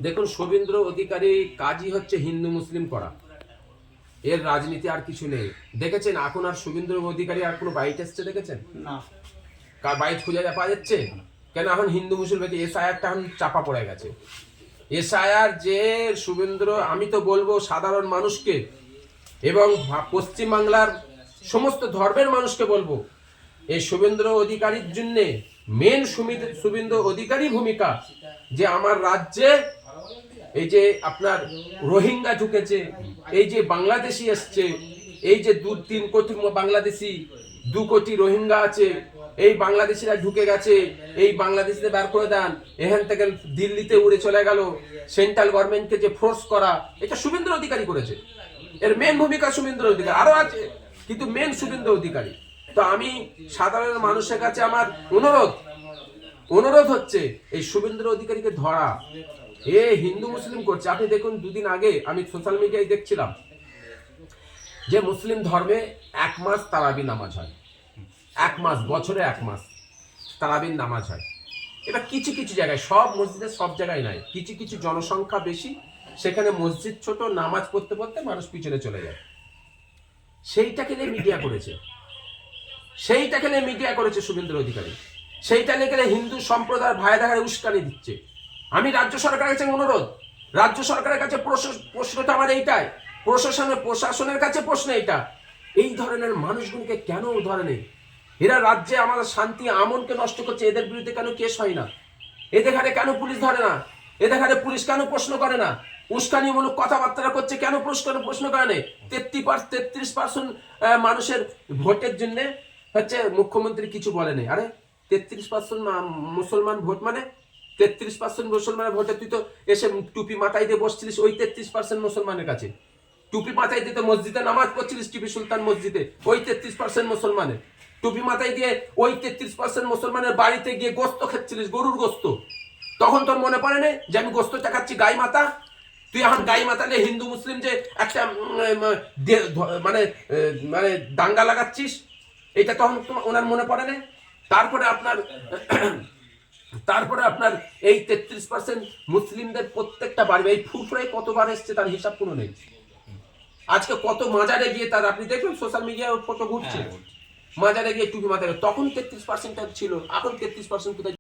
দেখুন, শুভেন্দু অধিকারী কাজই হচ্ছে হিন্দু মুসলিম করা, এর রাজনীতি আর কিছু নেই। দেখেছেন এখন আর শুভেন্দু অধিকারী আর কোনো বাইট এসছে দেখেছেন? না, কার বাইট খুঁজে পাওয়া যাচ্ছে? কেন এখন হিন্দু মুসলিম এসআইআরটা এখন চাপা পড়ে গেছে। এসআইআর যে শুভেন্দু, আমি তো বলবো সাধারণ মানুষকে এবং পশ্চিমবাংলার সমস্ত ধর্মের মানুষকে বলবো, এই শুভেন্দু অধিকারীর জন্য মেন শুভেন্দু অধিকারী ভূমিকা যে আমার রাজ্যে এই যে আপনার রোহিঙ্গা ঢুকেছে, এই যে বাংলাদেশি এসছে, এই যে 2-3 কোটি বাংলাদেশি, 2 কোটি রোহিঙ্গা আছে, এই বাংলাদেশিরা ঢুকে গেছে, এই বাংলাদেশিদের বের করে দেন, এখান থেকে দিল্লিতে উড়ে চলে গেল, সেন্ট্রাল গভর্নমেন্টকে যে ফোর্স করা, এটা শুভেন্দু অধিকারী করেছে। এর মেন ভূমিকা শুভেন্দু অধিকারী, আরো আছে কিন্তু মেন শুভেন্দু অধিকারী। তো আমি সাধারণ মানুষের কাছে আমার অনুরোধ হচ্ছে এই শুভেন্দু অধিকারীকে ধরা। এ হিন্দু মুসলিম করছে। আপনি দেখুন, 2 দিন আগে আমি সোশ্যাল মিডিয়ায় দেখছিলাম যে মুসলিম ধর্মে 1 মাস তারাবি নামাজ হয়, 1 মাস, বছরে 1 মাস তারাবির নামাজ হয়। এটা কিছু কিছু জায়গায়, সব মসজিদে সব জায়গায় নাই, কিছু কিছু জনসংখ্যা বেশি, সেখানে মসজিদ ছোট, নামাজ পড়তে পড়তে মানুষ পিছনে চলে যায়। সেইটাকে নিয়ে মিডিয়া করেছে শুভেন্দু অধিকারী। সেইটা নিয়ে হিন্দু সম্প্রদায় ভাইদের উস্কানি দিচ্ছে। আমি রাজ্য সরকারের কাছে অনুরোধ, রাজ্য সরকারের কাছে প্রশ্নটা আমার এইটাই, প্রশাসনের কাছে প্রশ্ন এইটা, এই ধরনের মানুষগুলোকে কেন ধরে নেই? এরা রাজ্যে আমাদের শান্তি আমনকে নষ্ট করছে, এদের বিরুদ্ধে কেন কেস হয় না? এদের ঘাড়ে কেন পুলিশ ধরে না? এদের ঘাড়ে পুলিশ কেন প্রশ্ন করে না? উস্কানিমূলক কথাবার্তা করছে, কেন প্রশ্ন করে না? 33% মানুষের ভোটের জন্য হচ্ছে মুখ্যমন্ত্রী কিছু বলেনি। আরে 33% মুসলমান ভোট, মানে 33% মুসলমানের ভোটে তুই তো এসে টুপি মাথায় দিয়ে বসছিলিস ওই 33% মুসলমানের কাছে, টুপি মাথায় দিয়ে মসজিদে নামাজ পড়ছিলিস, টিপি সুলতান মসজিদে, ওই 33% মুসলমানের টুপি মাথায় দিয়ে ওই 33% মুসলমানের বাড়িতে গিয়ে গোস্ত খাচ্ছিলিস, গরুর গোস্ত। তখন তোর মনে পড়ে না যে আমি গোস্তটা খাচ্ছি গাই মাতা? তুই এখন গাই মাতা নিয়ে হিন্দু মুসলিম যে একটা মানে মানে দাঙ্গা লাগাচ্ছিস, এটা তখন ওনার মনে পড়ে না? তারপরে আপনার এই 33% মুসলিমদের প্রত্যেকটা বাড়ি, এই ফুরফুরাই কতবার এসছে তার হিসাব কোনো নেই। আজকে কত মাজারে গিয়ে তার, আপনি দেখবেন সোশ্যাল মিডিয়ায় ফটো ঘুরছে, মাজারে গিয়ে টুপি মাথায়, তখন 33% ছিল, এখন 33% কোথায়?